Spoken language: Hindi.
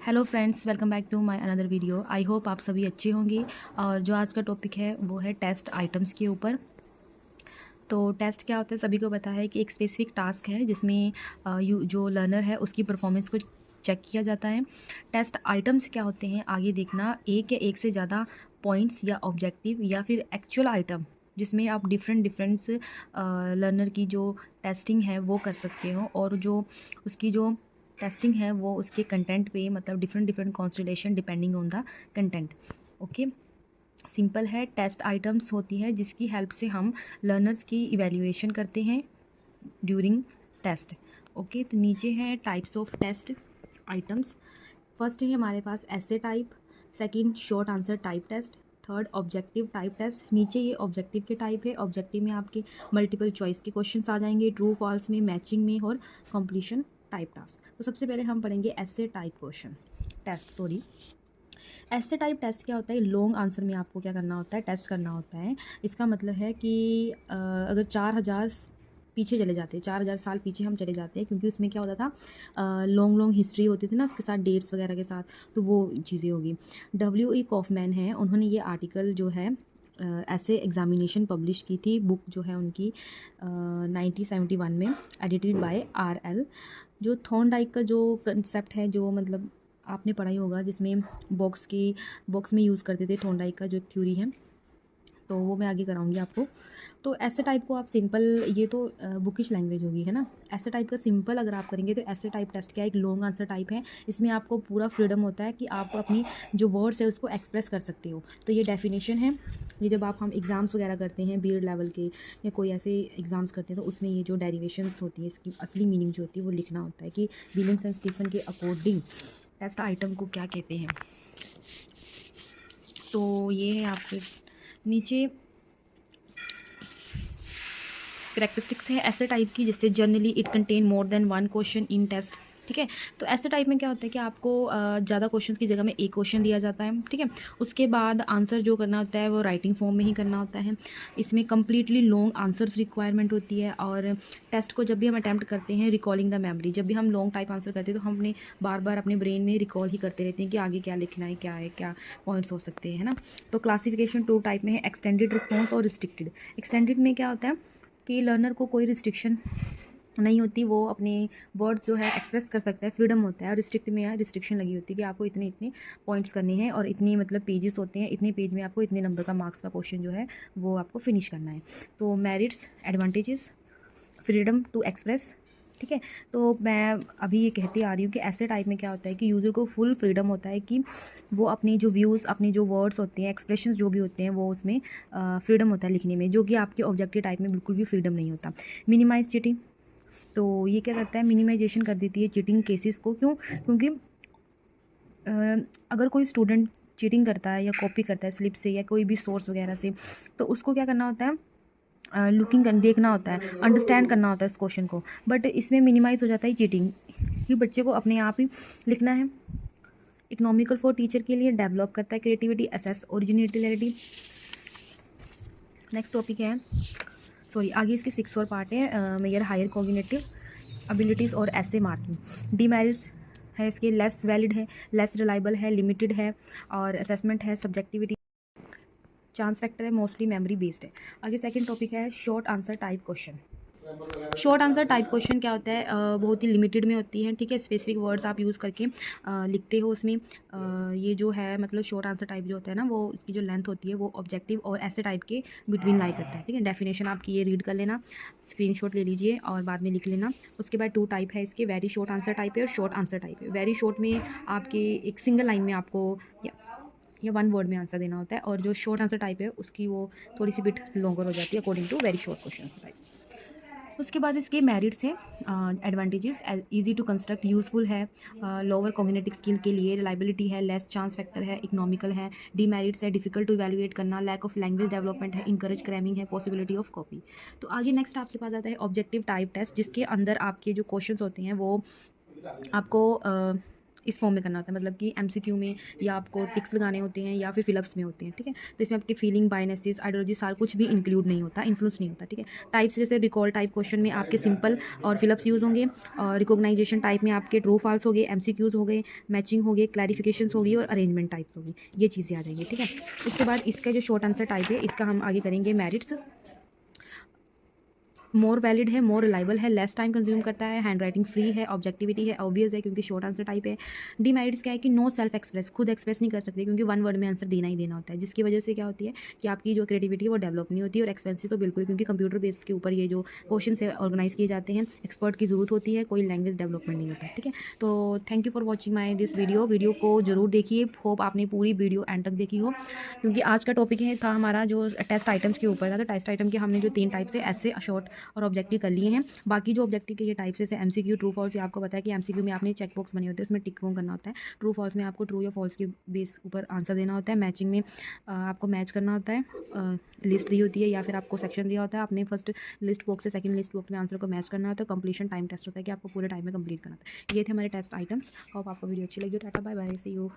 Hello friends, welcome back to my another video. I hope आप सभी अच्छे होंगे। और जो आज का टॉपिक है वो है टेस्ट आइटम्स के ऊपर। तो टेस्ट क्या होता है, सभी को पता है कि एक स्पेसिफिक टास्क है जिसमें जो लर्नर है उसकी परफॉर्मेंस को चेक किया जाता है। टेस्ट आइटम्स क्या होते हैं आगे देखना, एक या एक से ज़्यादा पॉइंट्स या ऑब्जेक्टिव या फिर एक्चुअल आइटम जिसमें आप डिफरेंट डिफरेंट लर्नर की जो टेस्टिंग है वो कर सकते हो। और जो उसकी जो टेस्टिंग है वो उसके कंटेंट पे, मतलब different different constellation depending on the content. Okay, simple है। टेस्ट आइटम्स होती है जिसकी हेल्प से हम लर्नर्स की इवैल्यूएशन करते हैं ड्यूरिंग टेस्ट। ओके, तो नीचे हैं types of test items. First है हमारे पास essay type, second short answer type test, third objective type test. नीचे ये ऑब्जेक्टिव के टाइप है। ऑब्जेक्टिव में आपके मल्टीपल चॉइस के क्वेश्चंस आ जाएंगे, ट्रू फॉल्स में, मैचिंग में और कंप्लीशन टाइप टास्क। तो सबसे पहले हम पढ़ेंगे ऐसे टाइप क्वेश्चन टेस्ट, सॉरी। ऐसे टाइप टेस्ट क्या होता है, लॉन्ग आंसर में आपको क्या करना होता है, टेस्ट करना होता है। इसका मतलब है कि अगर 4000 पीछे चले जाते हैं, 4000 साल पीछे हम चले जाते हैं, क्योंकि उसमें क्या होता था, लॉन्ग लॉन्ग हिस्ट्री होती थी ना उसके साथ, डेट्स वगैरह के साथ, तो वो चीज़ें होगी। W.E. कॉफमैन है, उन्होंने ये आर्टिकल जो है ऐसे एग्जामिनेशन पब्लिश की थी, बुक जो है उनकी 1971 में, एडिटेड बाय RL। जो थॉर्नडाइक का जो कंसेप्ट है, जो मतलब आपने पढ़ा ही होगा, जिसमें बॉक्स में यूज़ करते थे, थॉर्नडाइक का जो थ्योरी है, तो वो मैं आगे कराऊंगी आपको। तो ऐसे टाइप को आप सिंपल, ये तो बुकिश लैंग्वेज होगी, है ना। ऐसे टाइप का सिंपल अगर आप करेंगे तो ऐसे टाइप टेस्ट क्या है, एक लॉन्ग आंसर टाइप है। इसमें आपको पूरा फ्रीडम होता है कि आप अपनी जो वर्ड्स है उसको एक्सप्रेस कर सकते हो। तो ये डेफिनेशन है। ये जब हम एग्ज़ाम्स वगैरह करते हैं बीएड लेवल के या कोई ऐसे एग्ज़ाम्स करते हैं, तो उसमें ये जो डेरिवेशंस होती है, इसकी असली मीनिंग जो होती है वो लिखना होता है कि विलियम्स एंड स्टीफन के अकॉर्डिंग टेस्ट आइटम को क्या कहते हैं। तो ये है आपके नीचे करेक्टरिस्टिक्स है ऐसे टाइप की, जिससे generally it contain more than one question in test. ठीक है, तो ऐसे टाइप में क्या होता है कि आपको ज़्यादा क्वेश्चंस की जगह में एक क्वेश्चन दिया जाता है। ठीक है, उसके बाद आंसर जो करना होता है वो राइटिंग फॉर्म में ही करना होता है। इसमें कम्प्लीटली लॉन्ग आंसर्स रिक्वायरमेंट होती है। और टेस्ट को जब भी हम अटैम्प्ट करते हैं, रिकॉलिंग द मेमोरी, जब भी हम लॉन्ग टाइप आंसर करते हैं तो हम अपने बार बार अपने ब्रेन में रिकॉल ही करते रहते हैं कि आगे क्या लिखना है, क्या पॉइंट्स हो सकते हैं, है ना। तो क्लासिफिकेशन 2 टाइप में है, एक्सटेंडेड रिस्पॉन्स और रिस्ट्रिक्टेड। एक्सटेंडेड में क्या होता है कि लर्नर को कोई रिस्ट्रिक्शन नहीं होती, वो अपने वर्ड जो है एक्सप्रेस कर सकता है, फ्रीडम होता है। और रिस्ट्रिक्ट में रिस्ट्रिक्शन लगी होती है कि आपको इतने इतने पॉइंट्स करने हैं और इतनी मतलब पेजेस होते हैं, इतने पेज में आपको इतने नंबर का मार्क्स का क्वेश्चन जो है वो आपको फिनिश करना है। तो merits, advantages, freedom to express. ठीक है, तो मैं अभी ये कहती आ रही हूँ कि ऐसे टाइप में क्या होता है कि यूज़र को फुल फ्रीडम होता है कि वो अपनी जो व्यूज़, अपने जो वर्ड्स होते हैं, एक्सप्रेशंस जो भी होते हैं, वो उसमें फ्रीडम होता है लिखने में, जो कि आपके ऑब्जेक्टिव टाइप में बिल्कुल भी फ्रीडम नहीं होता। मिनिमाइज चीटिंग, तो ये क्या करता है, मिनिमाइजेशन कर देती है चीटिंग केसेस को। क्यों? क्योंकि अगर कोई स्टूडेंट चीटिंग करता है या कॉपी करता है स्लिप से या कोई भी सोर्स वगैरह से, तो उसको क्या करना होता है, लुकिंग देखना होता है, अंडरस्टैंड करना होता है इस क्वेश्चन को। बट इसमें मिनिमाइज हो जाता है चीटिंग, कि बच्चे को अपने आप ही लिखना है। इकोनॉमिकल फॉर टीचर के लिए, डेवलप करता है creativity, assess originality. Next topic है, सॉरी आगे इसके 6 और पार्ट है। मेजर हायर कॉग्निटिव एबिलिटीज़ और ऐसे मार्किंग। डीमेरिट्स है इसके, लेस वैलिड है, लेस रिलायबल है, लिमिटेड है, और असेसमेंट है, सब्जेक्टिविटी, चांस फैक्टर है, मोस्टली मेमोरी बेस्ड है। आगे सेकंड टॉपिक है short answer type question. Short answer type question क्या होता है, बहुत ही लिमिटेड में होती है। ठीक है, स्पेसिफिक वर्ड्स आप यूज़ करके लिखते हो उसमें। ये जो है मतलब शॉर्ट आंसर टाइप जो होता है ना, वो उसकी जो लेंथ होती है वो ऑब्जेक्टिव और ऐसे टाइप के बिटवीन लाई करता है। ठीक है, डेफिनेशन आपकी ये रीड कर लेना, स्क्रीनशॉट ले लीजिए और बाद में लिख लेना। उसके बाद 2 टाइप है इसके, वेरी शॉर्ट आंसर टाइप है और शॉर्ट आंसर टाइप है। वेरी शॉर्ट में आपके एक सिंगल लाइन में आपको या 1 वर्ड में आंसर देना होता है, और जो शॉर्ट आंसर टाइप है उसकी वो थोड़ी सी बिट लॉन्गर हो जाती है according to very short question type. उसके बाद इसके मेरिट्स हैं, advantages, easy to construct, useful है, लोअर कॉग्निटिव स्किल के लिए, रिलायबिलिटी है, लेस चांस फैक्टर है, इकोनॉमिकल है। डीमेरिट्स है, डिफिकल्ट टू इवैल्यूएट करना, लैक ऑफ लैंग्वेज डेवलपमेंट है, इंकरेज क्रैमिंग है, पॉसिबिलिटी ऑफ कॉपी। तो आगे नेक्स्ट आपके पास आता है ऑब्जेक्टिव टाइप टेस्ट, जिसके अंदर आपके जो क्वेश्चंस होते हैं वो आपको इस फॉर्म में करना होता है, मतलब कि एमसीक्यू में या आपको टिक्स लगाने होते हैं या फिर फिलअप्स में होते हैं, ठीक है। तो इसमें आपकी फीलिंग, बायनेसिस, आइडियोलॉजी सारा कुछ भी इंक्लूड नहीं होता, इन्फ्लुएंस नहीं होता, ठीक है। टाइप्स जैसे रिकॉल टाइप क्वेश्चन में आपके सिंपल और फिलअप्स यूज़ होंगे, और रिकॉग्नाइजेशन टाइप में आपके ट्रू फॉल्स हो गए, एमसीक्यूज हो गए, मैचिंग हो गए, क्लैरिफिकेशन होगी और अरेंजमेंट टाइप्स होगी, ये चीज़ें आ जाएंगी, ठीक है। उसके बाद इसका जो शॉर्ट आंसर टाइप है इसका हम आगे करेंगे मेरिट्स। मोर वैलिड है, मोर रिलायबल है, लेस टाइम कंज्यूम करता है, हैंड राइटिंग फ्री है, ऑब्जेक्टिविटी है, ऑब्वियस है क्योंकि शॉर्ट आंसर टाइप है। डीमेरिट्स क्या है कि नो सेल्फ एक्सप्रेस, खुद एक्सप्रेस नहीं कर सकते क्योंकि वन वर्ड में आंसर देना ही देना होता है, जिसकी वजह से क्या होती है कि आपकी जो क्रिएटिविटी है वो डेवलप नहीं होती। और एक्सपेंसिव तो बिल्कुल, क्योंकि कंप्यूटर बेस्ड के ऊपर ये जो क्वेश्चन है ऑर्गेनाइज किए जाते हैं, एक्सपर्ट की जरूरत होती है, कोई लैंग्वेज डेवलपमेंट नहीं होता, ठीक है। तो thank you for watching my this video को जरूर देखिए, होप आपने पूरी वीडियो एंड तक देखी हो, क्योंकि आज का टॉपिक था हमारा जो टेस्ट आइटम्स के ऊपर था। तो टेस्ट आइटम के हमने जो 3 टाइप से ऐसे, शॉर्ट और ऑब्जेक्टिव कर लिए हैं। बाकी जो ऑब्जेक्टिव के ये टाइप्स जैसे एमसीक्यू, ट्रू फॉल्स, ये आपको पता है कि एमसीक्यू में आपने चेक बॉक्स बने होते हैं, उसमें टिक करना होता है। ट्रू फॉल्स में आपको ट्रू या फॉल्स के बेस ऊपर आंसर देना होता है। मैचिंग में आपको मैच करना होता है, लिस्ट दी होती है या फिर आपको सेक्शन दिया होता है, आपने फर्स्ट लिस्ट बॉक्स से सेकंड लिस्ट बॉक्स में आंसर को मैच करना होता है। कंप्लीशन टाइम टेस्ट होता है कि आपको पूरे टाइम में कंप्लीट करना होता है। ये थे हमारे टेस्ट आइटम्स। होप आपको वीडियो अच्छी लगी हो। Tata bye bye, see you.